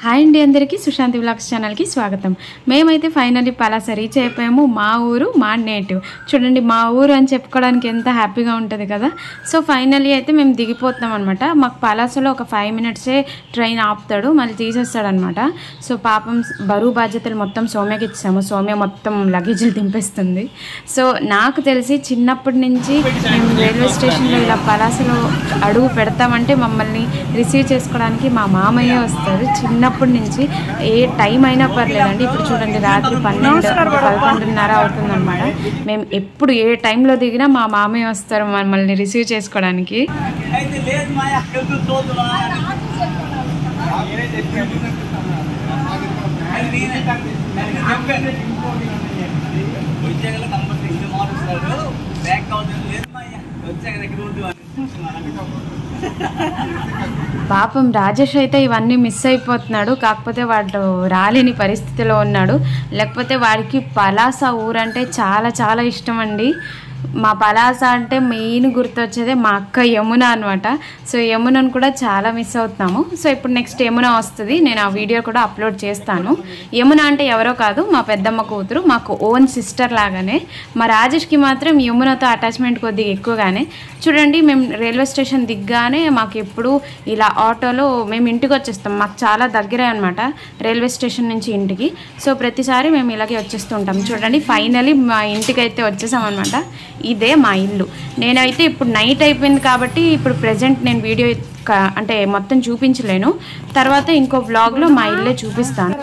Hi అండి అందరికీ Sushanti vlogs ఛానల్కి స్వాగతం. మేమైతే ఫైనల్లీ పలాస రీచ్ అయిపోయాము. మా ఊరు మా నేటివ్. చూడండి మా ఊరు అని చెప్పుకోవడానికి ఎంత హ్యాపీగా ఉంటుంది కదా. సో ఫైనల్లీ అయితే మేము దిగిపోతున్నాం అనమాట. మాకు పలాసలో ఒక 5 minutesే ట్రైన్ ఆపుతాడు, మళ్ళీ తీసేస్తాడు అనమాట. సో పాపం బరువు బాధ్యతలు మొత్తం సౌమ్యకి ఇచ్చాము. సౌమ్య మొత్తం లగేజీలు దింపేస్తుంది. సో నాకు తెలిసి చిన్నప్పటి నుంచి మేము రైల్వే స్టేషన్లో ఇలా పలాసలో అడుగు పెడతామంటే మమ్మల్ని రిసీవ్ చేసుకోవడానికి మా మామయ్య వస్తారు. చిన్నప్పటి నుంచి ఏ టైం అయినా పర్లేదండి. ఇప్పుడు చూడండి రాత్రి 11:30 అవుతుందన్నమాట. మేము ఎప్పుడు ఏ టైంలో దిగినా మా మామయ్య వస్తారు మమ్మల్ని రిసీవ్ చేసుకోవడానికి. పాపం రాజేష్ అయితే ఇవన్నీ మిస్ అయిపోతున్నాడు. కాకపోతే వాడు రాలేని పరిస్థితిలో ఉన్నాడు. లేకపోతే వాడికి పలాస ఊరంటే చాలా చాలా ఇష్టం అండి. మా పలాస అంటే మెయిన్ గుర్తొచ్చేదే మా అక్క యమున అనమాట. సో యమునను కూడా చాలా మిస్ అవుతున్నాము. సో ఇప్పుడు నెక్స్ట్ యమున వస్తుంది, నేను ఆ వీడియో కూడా అప్లోడ్ చేస్తాను. యమున అంటే ఎవరో కాదు, మా పెద్దమ్మ కూతురు, మాకు ఓన్ సిస్టర్ లాగానే. మా రాజేష్కి మాత్రం యమునతో అటాచ్మెంట్ కొద్దిగా ఎక్కువగానే. చూడండి మేము రైల్వే స్టేషన్ దిగ్గానే మాకు ఎప్పుడు ఇలా ఆటోలో మేము ఇంటికి వచ్చేస్తాం. మాకు చాలా దగ్గరే అనమాట రైల్వే స్టేషన్ నుంచి ఇంటికి. సో ప్రతిసారి మేము ఇలాగే వచ్చేస్తుంటాం. చూడండి ఫైనలీ మా ఇంటికి అయితే వచ్చేసాం అనమాట. ఇదే మా ఇల్లు. నేనైతే ఇప్పుడు నైట్ అయిపోయింది కాబట్టి ఇప్పుడు ప్రెజెంట్ నేను వీడియో అంటే మొత్తం చూపించలేను. తర్వాత ఇంకో వ్లాగ్లో మా ఇల్లే చూపిస్తాను.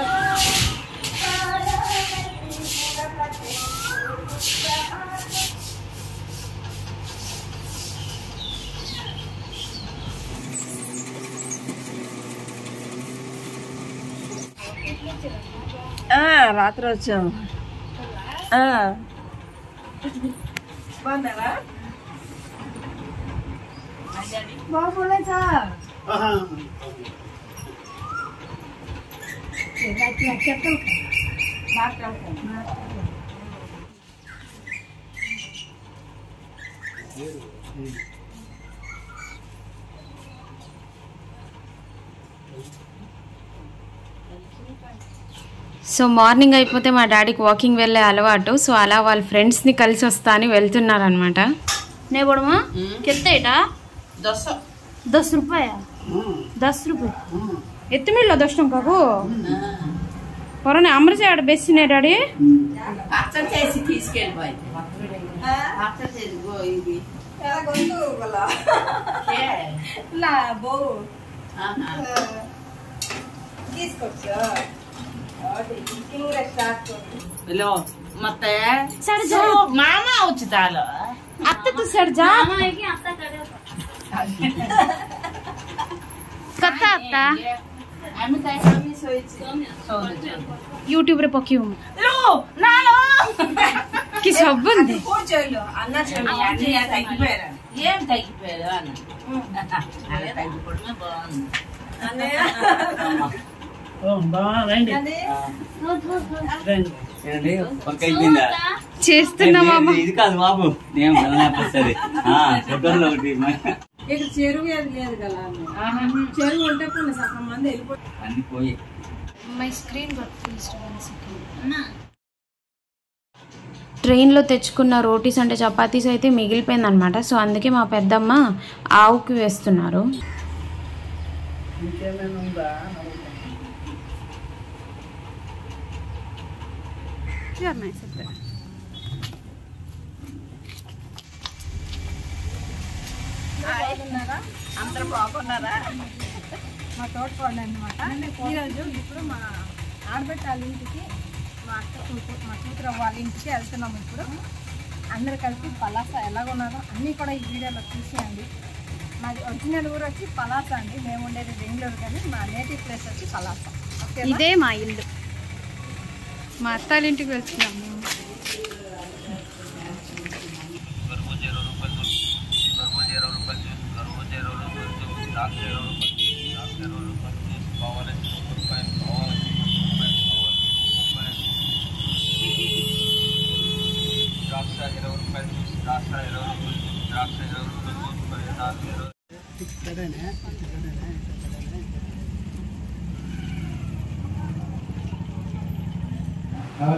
రాత్రి వచ్చాము. బాగులేదా సో మార్నింగ్ అయిపోతే మా డాడీకి వాకింగ్ వెళ్ళే అలవాటు. సో అలా వాళ్ళ ఫ్రెండ్స్ని కలిసి వస్తా అని వెళ్తున్నారనమాట. నే బొడమా కెత్తేటా 10 रुपया 10 रुपये ఎత్తు మిల్లో 10 टंका को పొరనే అమర చేయడ బెస్సినే డాడీ అచ్చం చేసి తీసుకెళ్ళిపోయి అచ్చం చేసి గో ఇది ఎలా గొంతు గలా లా బో తీసుకొచ్చా हेलो ಮತ್ತೆ ಸರ್ಜಾ ಮಾಮ ಉಚಿತಾಲ ಅತ್ತೆ ತು ಸರ್ಜಾ ಮಾಮ ಹೇಗೆ ಅತ್ತ ಕಡೆ ಕತ್ತ ಅತ್ತ আমি তাই আমি সইছি యూట్యూబ్ রে পকিউ లో నాలో కి సబ్బుంది కూర్చోయిలో అన్న చెయ్యి అన్ని తగ్గిపోయారు ఏం తగ్గిపోయారు అన్న అలా తగ్గిపోవడమే బాగుంది అన్నయ్య చేస్తున్నా ఇది కాదు బాబు ఫోటోలో ఒకటి ఇక్కడ చెరువు ఏది లేదు కదా చెరువు ఉంటే సగం మంది అన్ని పోయి ట్రైన్లో తెచ్చుకున్న రోటీస్ అంటే చపాతీస్ అయితే మిగిలిపోయిందనమాట. సో అందుకే మా పెద్దమ్మ ఆవుకి వేస్తున్నారు. అందరూ బాగున్నారా? మా తోటకోళ్ళు అనమాట. ఈరోజు ఇప్పుడు మా ఆడబెట్ట వాళ్ళ ఇంటికి మా కూతురు వాళ్ళ ఇంటికి వెళ్తున్నాము. ఇప్పుడు అందరు కలిపి పలాస ఎలాగున్నారో అన్నీ కూడా ఈ వీడియోలో చూసేయండి. మాది ఒరిజినల్ ఊరు వచ్చి పలాస అండి. మేము ఉండేది బెంగళూరు, కానీ మా నేటివ్ ప్లేస్ వచ్చి పలాస. ఇదే మా ఇల్లు. మా అత్తాలింటికి వెళ్తున్నాము. మా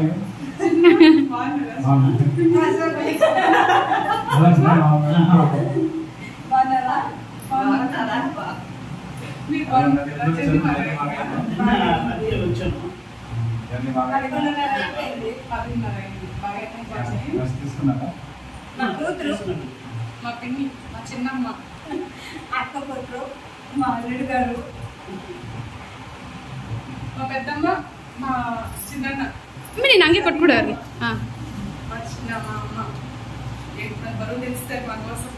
కూతురు, మా పిన్ని, మా చిన్నమ్మ, అక్క కొడుకు, మా అల్లుడు గారు, మా పెద్దమ్మ, మా చిన్నన్న, నేను అంగే కొట్టుకోడు మా చిన్న మా అమ్మ బరువు తెలిస్తే మా కోసం.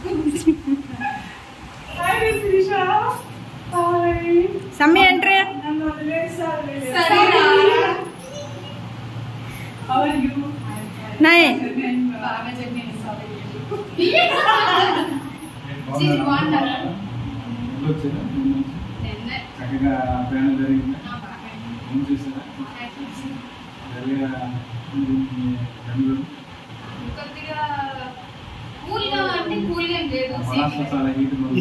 సమ్మి ఎంట్రీ నాయ్ చక్కగా ప్రయాణం జరిగింది.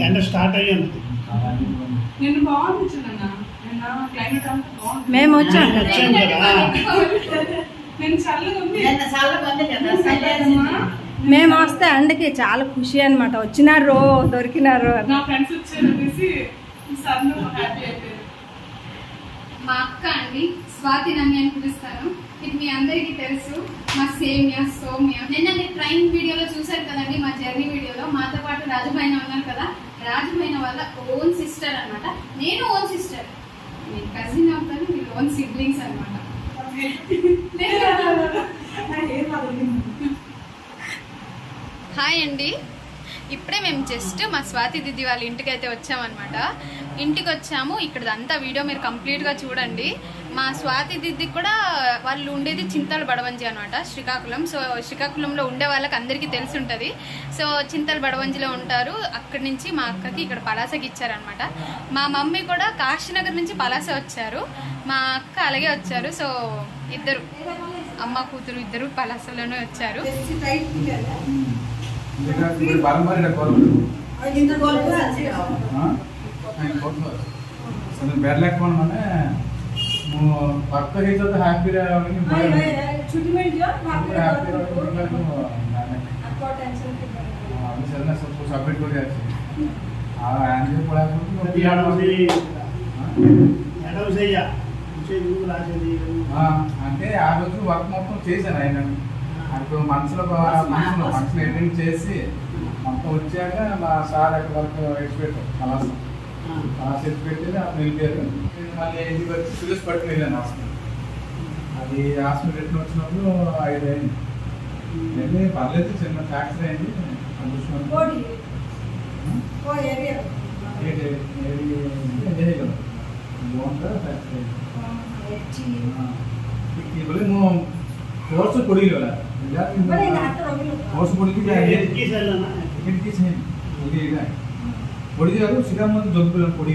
ఎండ స్టార్ట్ అయ్యింది. నిన్ను బాగుంది చిన్న క్లైమేట్ అంతా బాగుంది. మేము వచ్చాం నేను చల్లగా ఉంది. మేము వస్తే అండకి చాలా ఖుషి అనమాట. వచ్చినారు దొరికినారు. నా ఫ్రెండ్స్ వచ్చారు అనేసి సన్ను హ్యాపీ అయిపోయారు. మా అక్క అండి స్వాతి నమ్మి అని పిలుస్తాను. ఇది మీ అందరికీ తెలుసు. మా సేమ్య సౌమ్య నిన్న మీరు ట్రైన్ వీడియోలో చూసారు కదండి. మా జర్నీ వీడియోలో మాతో పాటు రాజుమైనా ఉన్నారు కదా. రాజుమైనా వాళ్ళ ఓన్ సిస్టర్ అనమాట. నేను ఓన్ సిస్టర్, నేను కజిన్ అవుతాను, మీరు ఓన్ సిబ్లింగ్స్ అనమాట. హాయ్ అండి. ఇప్పుడే మేము జస్ట్ మా స్వాతి దిద్ది వాళ్ళ ఇంటికి అయితే వచ్చామన్నమాట. ఇంటికి వచ్చాము. ఇక్కడంతా వీడియో మీరు కంప్లీట్గా చూడండి. మా స్వాతి దిద్ది కూడా వాళ్ళు ఉండేది చింతల బడవంజి అనమాట, శ్రీకాకుళం. సో శ్రీకాకుళంలో ఉండే వాళ్ళకి అందరికీ తెలిసి ఉంటుంది. సో చింతల బడవంజిలో ఉంటారు. అక్కడి నుంచి మా అక్కకి ఇక్కడ పలాసకి ఇచ్చారనమాట. మా మమ్మీ కూడా కాశీనగర్ నుంచి పలాస వచ్చారు. మా అక్క అలాగే వచ్చారు. సో ఇద్దరు అమ్మ కూతురు ఇద్దరు పలాసలోనే వచ్చారు. ಬೇರ್ಲಾಕೊಂಡೆ ಪಕ್ಕ ହେଇତ ಹ್ಯಾಪಿ ସବୁ ସବମିଟ କରି ଅଛି ଆଉ ଆନ୍ସର అంటే ఆ రోజు వర్క్ మొత్తం చేశాను ఆయన. అప్పుడు మనసులో అటెండ్ చేసి మొత్తం వచ్చాక మా సార్ అక్కడ వరకు ఎక్స్పెక్ట్ కలాసం పెట్టి అప్పుడు వెళ్ళారు. మళ్ళీ ఇంటికి వచ్చి పిలిచి పట్టుకుని వెళ్ళాను హాస్పిటల్. అది హాస్పిటల్ ఎట్లా వచ్చినప్పుడు 5 అయింది. వెళ్ళి పర్లేదు, చిన్న ఫ్రాక్చర్ అయింది. కోర్సు ಕೊಡಿಲ್ಲ ಕೋರ್ಸ್ ಕೊಡಿದ್ರು ಶ್ರೀರಾಮಂತ ಜೊಬ್ಬ ಕೊಡಿ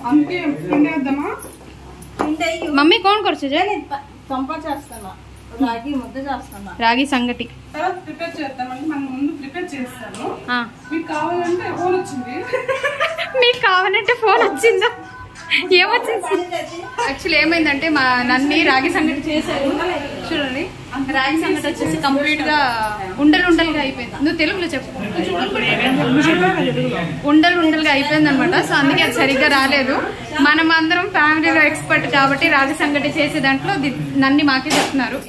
అంతే పిండేద్దామా? మమ్మీ కోన్ కొరచు చంప చేస్తాను, రాగి ముద్ద చేస్తాను. రాగి సంగటి తర్వాత ప్రిపేర్ చేద్దామంటే మనం ముందు ప్రిపేర్ చేస్తాను. మీకు కావాలంటే ఫోన్ వచ్చింది. మీకు కావాలంటే ఫోన్ వచ్చిందా? ఏమొచ్చింది? యాక్చువల్లీ ఏమైందంటే మా నన్ని రాగి సంగటి చేశారు. చూడండి, రాగి సంగటి వచ్చేసి కంప్లీట్ గా ఉండలు ఉండలుగా అయిపోయింది. నువ్వు తెలుగులో చెప్పు. ఉండలు ఉండలుగా అయిపోయింది అనమాట. సో అందుకే అది సరిగ్గా రాలేదు. మనం అందరం ఫ్యామిలీలో ఎక్స్పర్ట్ కాబట్టి రాగి సంగటి చేసే దాంట్లో నన్ని మాకే చెప్తున్నారు.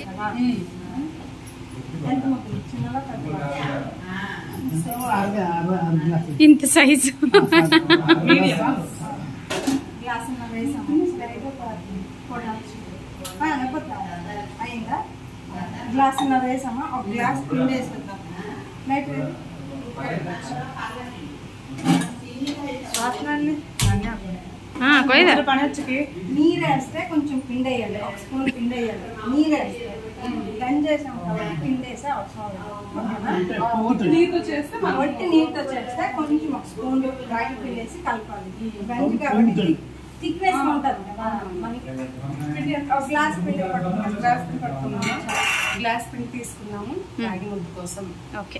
ఇంత సైజు అయిందా? గ్లాసున్నర వేసామా? ఒక గ్లాస్ పిండి వేసేద్దాం. నీరు వేస్తే కొంచెం పిండి వేయాలి, ఒక స్పూన్ పిండి వేయాలి. నీరు వేస్తే గంజి వేసాం కాబట్టి పిండి వేసే అవసరం లేదు. వట్టి నీరుతో చేస్తే కొంచెం ఒక స్పూన్ రాగి పిండి వేసి కలపాలి. గంజి కాబట్టి థిక్నెస్ ఉంటుంది కదా. మనకి గ్లాస్ పిండి పట్టుకున్నాము. గ్లాస్ పిండి తీసుకున్నాము రాగి ముద్ద కోసం. ఓకే,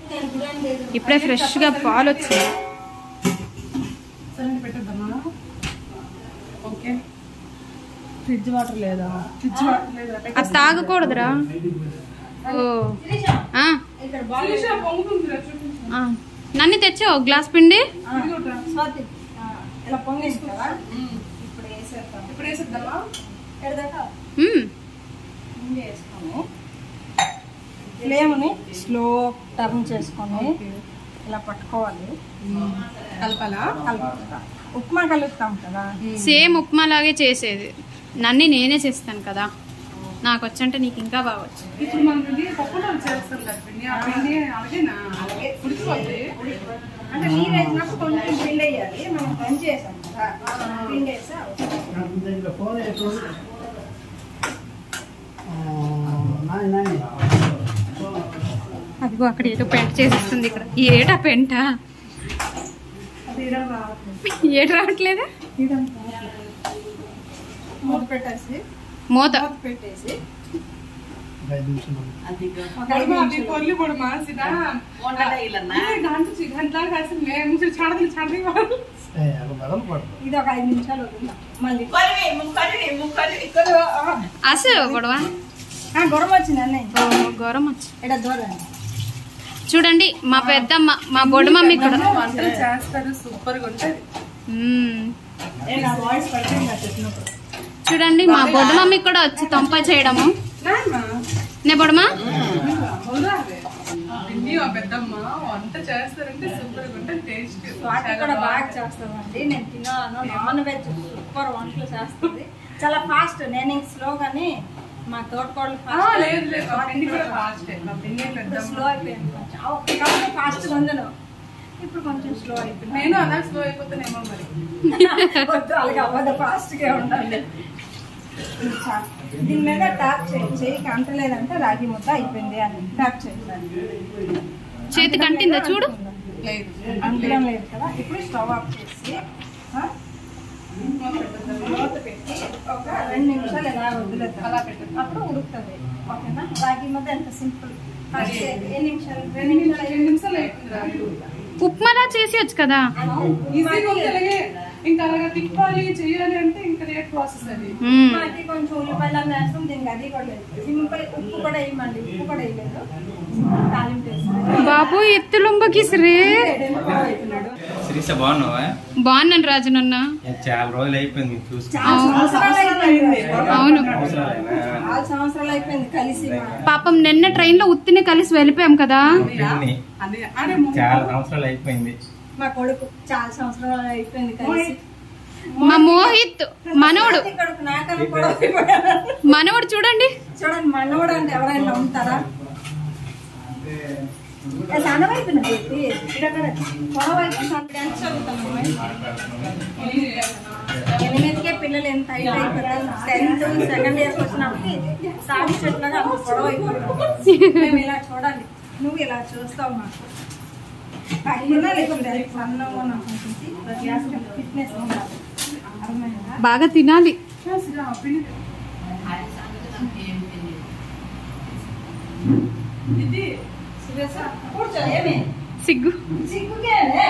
ఇప్పుడే ఫ్రెష్ గా పాలు వచ్చింది. పెట్టద్దు ఫ్రిడ్జ్ వాటర్ లేదా? ఫ్రిడ్జ్ వాటర్ లేదా? అది తాగకూడదురా. ఓ ఇక్కడ బాగా నన్ను తెచ్చా ఒక గ్లాస్ పిండి. స్వాతి ఇలా పొంగేసి కదా ఇప్పుడు వేసేస్తాం. ఇప్పుడు వేసేద్దామా? ఎడదాకా మ్మ్. ముందే వేసుకోము. ఫ్లేమ్ని స్లో టర్న్ చేసుకొని ఇలా పట్టుకోవాలి. కలపాలా? కలుపుతా. ఉప్మా కలుపుతాం కదా, సేమ్ ఉప్మా లాగే చేసేది. నన్ను నేనే చేస్తాను కదా, నాకు వచ్చంటే నీకు ఇంకా బాగా వచ్చు. ఇప్పుడు మనం పప్పులో చేస్తాం కదా పిండి. ఆ పిండి అలాగేనా? అలాగే ఉడికిపోద్ది. అంటే నీరు వేసినప్పుడు కొంచెం పిండి వేయాలి. మనం పని చేసాం కదా, పిండి వేస్తే అదిగో అక్కడ ఏదో పెంట చేసేస్తుంది. ఇక్కడ ఏటా పెంట? ఏట రావట్లేదా? మూత పెట్టేసి మూత పెట్టేసి పొల్లి కూడా మాసిన గంటలా కాసి మేము చడది ఇది ఒక 5 నిమిషాలు వదులుతాం. మళ్ళీ అసలు గొడవ గొడవ వచ్చింది అన్నయ్య. గౌరవం వచ్చి ఇక్కడ దూరం చూడండి మా పెద్దమ్మ, మా బొడ్డు మమ్మీ కూడా వంటలు చేస్తారు. సూపర్ గా ఉంటది. వాయిస్ పడుతుంది చెప్పినప్పుడు. చూడండి మా బొడ్డు మమ్మీ కూడా వచ్చి తొంప చేయడము. నే బొడమా పిండి మా పెద్దమ్మ వంట చేస్తారంటే సూపర్ గా ఉంటది. టేస్ట్ వాటి కూడా బాగా చేస్తామండి. నేను తిన్నాను. నాన్ వెజ్ సూపర్ వంటలు చేస్తుంది. చాలా ఫాస్ట్. నేను ఇంక స్లో గానీ మా తోటకోళ్ళు లేదు లేదు పిండి కూడా ఫాస్ట్. పిండి స్లో అయిపోయింది. కొంచెం ఫాస్ట్ వందను. ఇప్పుడు కొంచెం స్లో అయిపోయింది. నేను అలా స్లో అయిపోతానేమో మరి. వద్దు అలాగే అవ్వదు, ఫాస్ట్ గా ఉండాలి. దీని మీద ట్యాప్ చేయండి. చేయికి అంటలేదంటే రాగి ముద్ద అయిపోయింది అని ట్యాప్ చేయండి. చేతికి అంటిందా చూడు. లేదు అంటడం లేదు కదా. ఇప్పుడు స్టవ్ ఆఫ్ చేసి మూత పెట్టి ఒక 2 నిమిషాలు ఎలా వదిలేద్దాం. అలా పెట్టండి. అప్పుడు ఉడుకుతుంది. ఓకేనా? రాగి ముద్ద ఎంత సింపుల్. ఫస్ట్ ఎన్ని నిమిషాలు? 2 నిమిషాలు. 2 నిమిషాలు అయిపోయింది. ఉప్మాలా చేసేయచ్చు కదా. ఈజీగా ఉంటుంది. ఇంకా అలాగా తిప్పాలి చేయాలి అంటే ఇంకా రేట్ ప్రాసెస్ అది. మనకి కొంచెం ఉల్లిపాయలు వేస్తాం. దీనికి అది కూడా లేదు. సింపుల్. ఉప్పు కూడా వేయమండి. ఉప్పు కూడా వేయలేదు. తాలింపు వేస్తుంది. బాబు ఎత్తులుంబకి శ్రీ శ్రీష బాగున్నావా? బాగున్నాను రాజు నన్న. చాలా రోజులు అయిపోయింది మీకు చూసి. చాలా సంవత్సరాలు అయిపోయింది. అవును, 4 సంవత్సరాలు అయిపోయింది కలిసి. పాపం నిన్న ట్రైన్ లో ఉత్తిని కలిసి వెళ్ళిపోయాం కదా. అదే అరే చాలా సంవత్సరాలు అయిపోయింది. మా కొడుకు చాలా సంవత్సరాలు అయిపోయింది కలిసి. మా మోహిత్ మనవడు, కొడుకు నాకన్నా కూడా అయిపోయాడు. మనవడు చూడండి. చూడండి, మనవడు అంటే ఎవరైనా ఉంటారా? సన్నవైపోయింది. పొడవైపు డాన్స్ చదువుతాను. 8కే పిల్లలు ఎంత హైట్ అయిపోతారు. 10th సెకండ్ ఇయర్స్ వచ్చినప్పటికి సాడి చెట్లుగా అంత పొడవ అయిపోతారు. మేము ఇలా చూడాలి. నువ్వు ఇలా చూస్తావు. మాకు పైన లేకుండా సన్నగా ఫిట్నెస్ ఉండాలి. అర్థమైందా? బాగా తినాలి. ఇది కూర్చో. ఏమి సిగ్గు సిగ్గుకేనే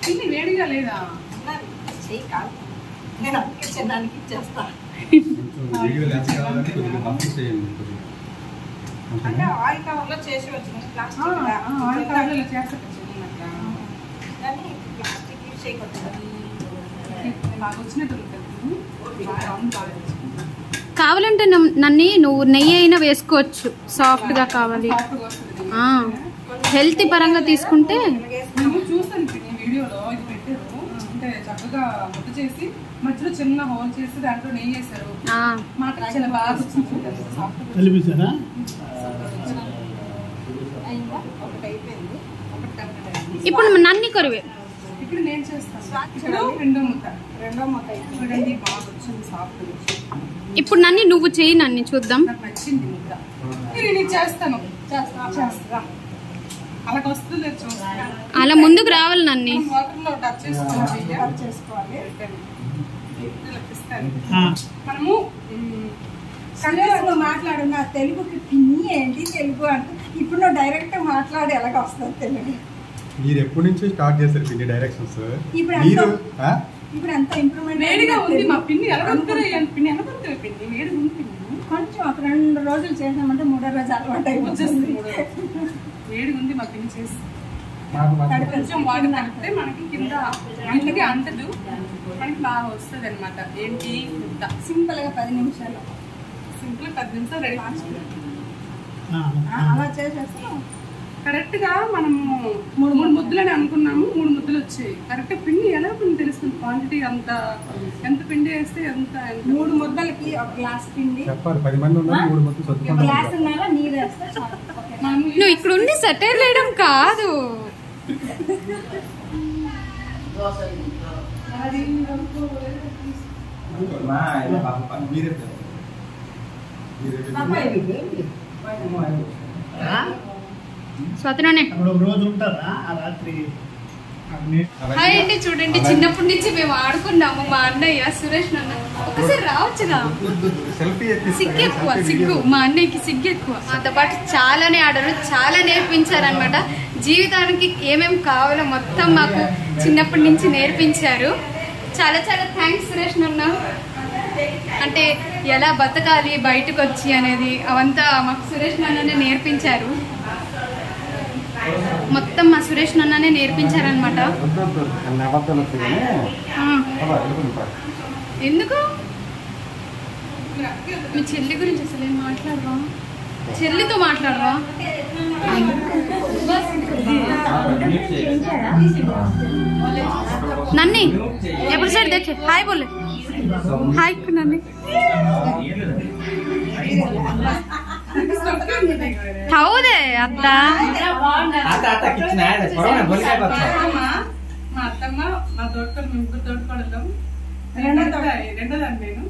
తిని వేడిగా లేదా? చెయ్యి కాదు. నేను అందుకే దానికి ఇచ్చేస్తా. అంటే ఆయిల్ కవర్ లో చేసి వచ్చింది. ప్లాస్టిక్ ఆయిల్ కవర్లో చేస్తారు కానీ ప్లాస్టిక్ యూజ్ చేయకూడదు. నాకు వచ్చినట్టు కావాలంటే నన్ను నువ్వు నెయ్యి అయినా వేసుకోవచ్చు. సాఫ్ట్ గా కావాలి, హెల్తీ పరంగా తీసుకుంటే. నేను చూస్తాను వీడియోలో ఇది పెట్టారు. అంటే చక్కగా ముద్ద చేసి మధ్యలో చిన్న హోల్ చేసి దాంట్లో నెయ్యి వేసారు. మాట చాలా బాగా తెలిపిస్తారా? ఒకటి అయిపోయింది. ఇప్పుడు నన్ని కరువే. ఇప్పుడు నేను చేస్తాను. ఇప్పుడు రెండో ముద్ద అయిపోయింది. చూడండి బాగా వచ్చింది సాఫ్ట్. ఇప్పుడు నన్ను నువ్వు చెయ్యి, నన్ను చూద్దాం. నాకు నచ్చింది ముద్ద. నేను చేస్తాను చేస్తా అలాగ వస్తుంది చూస్తాను. అలా ముందుకు రావాలి నన్ను. వాటర్లో టచ్ చేసుకోవాలి. మనము నువ్వు మాట్లాడు నా తెలుగుకి పిన్ని ఏంటి తెలుగు అంటే ఇప్పుడు నువ్వు డైరెక్ట్ మాట్లాడి ఎలాగ వస్తుంది తెలుగు. మీరు ఎప్పటి నుంచి స్టార్ట్ చేశారు పిన్ని డైరెక్షన్స్? ఇప్పుడు మీరు ఇప్పుడు ఎంత ఇంప్రూవ్మెంట్ వేడిగా ఉంది. మా పిన్ని ఎలా పిన్ని ఎలా పడుతుంది పిన్ని వేడి ఉంది పిన్ని. కొంచెం ఒక 2 రోజులు చేసామంటే 3వ రోజు అలవాటు అయిపోతుంది. వేడి ఉంది మా పిన్ని చేసి కొంచెం వాటర్ కలిపితే మనకి కింద ఇంటికి అంటదు, మనకి బాగా వస్తుంది అనమాట. ఏంటి ముద్ద సింపుల్ గా 10 నిమిషాలు సింపుల్ 10 నిమిషాలు రెడీ అలా చేసేస్తాం. కరెక్ట్ గా మనము 3 ముద్దలని అనుకున్నాము, 3 ముద్దలు వచ్చాయి. కరెక్ట్ పిండి ఎలా పిండి తెలుస్తుంది క్వాంటిటీ అంత ఎంత పిండి వేస్తే ఎంత 3 ముద్దలకి ఒక గ్లాస్ పిండి చెప్పాలి. 10 మంది ఉన్నారు, 3 ముద్దలు ఒక సర్దుకుంటారు. గ్లాసున్నర నీరు వేస్తే చాలు. నువ్వు ఇక్కడ ఉండి సెటైర్ వేయడం కాదు. మీరే స్వతననే అక్కడ ఒక రోజు ఉంటారా ఆ రాత్రి? హాయ్ అండి. చూడండి, చిన్నప్పటి నుంచి మేము ఆడుకున్నాము. మా అన్నయ్య సురేష్ నాన్న ఒకసారి రావచ్చుగా. సెల్ఫీ సిగ్గు ఎక్కువ, సిగ్గు. మా అన్నయ్యకి సిగ్గు ఎక్కువ. మాతో పాటు చాలానే ఆడారు, చాలా నేర్పించారనమాట. జీవితానికి ఏమేమి కావాలో మొత్తం మాకు చిన్నప్పటి నుంచి నేర్పించారు. చాలా చాలా థ్యాంక్స్ సురేష్ నాన్న. అంటే ఎలా బతకాలి బయటకు వచ్చి అనేది అవంతా మాకు సురేష్ నాన్ననే నేర్పించారు. మొత్తం మా సురేష్ నాన్ననే నేర్పించారనమాట. ఎందుకు మీ చెల్లి గురించి అసలు ఏం మాట్లాడవా? చెల్లితో మాట్లాడవా? నన్ని ఎప్పుడు సైడ్ దేఖే హాయ్ బోలే. హాయ్ నన్ని ठाऊ दे आता. మా అత్తమ్మ మా తోటకోడ ముగ్గురు తోటకోడలం. రెండోదాన్ని నేను,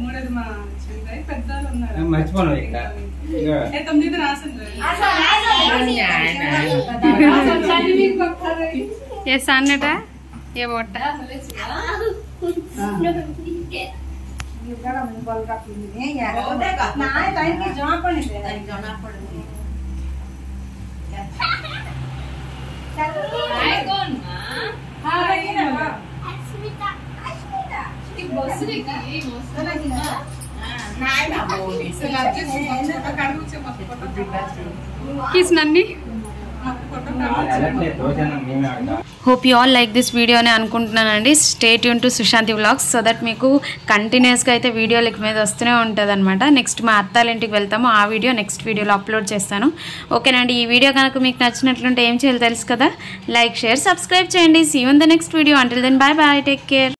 మూడోది మా చెల్లి. పెద్దవాళ్ళు ఉన్నారు మర్చిపోను. 9 రాసింది. ये सान्नटा ये बोटा किस नन्नी. Hope you all like this video అని అనుకుంటున్నానండి. Stay tune to Sushanti vlogs so that మీకు కంటిన్యూస్గా అయితే వీడియోలు ఇక మీద వస్తూనే ఉంటుంది అనమాట. నెక్స్ట్ మా అత్తాల ఇంటికి వెళ్తాము, ఆ వీడియో నెక్స్ట్ వీడియోలో అప్లోడ్ చేస్తాను. ఓకేనండి. ఈ వీడియో కనుక మీకు నచ్చినట్లుంటే ఏం చేయాలో తెలుసు కదా, లైక్ షేర్ సబ్స్క్రైబ్ చేయండి. See you in the next video. Until then bye bye, take care.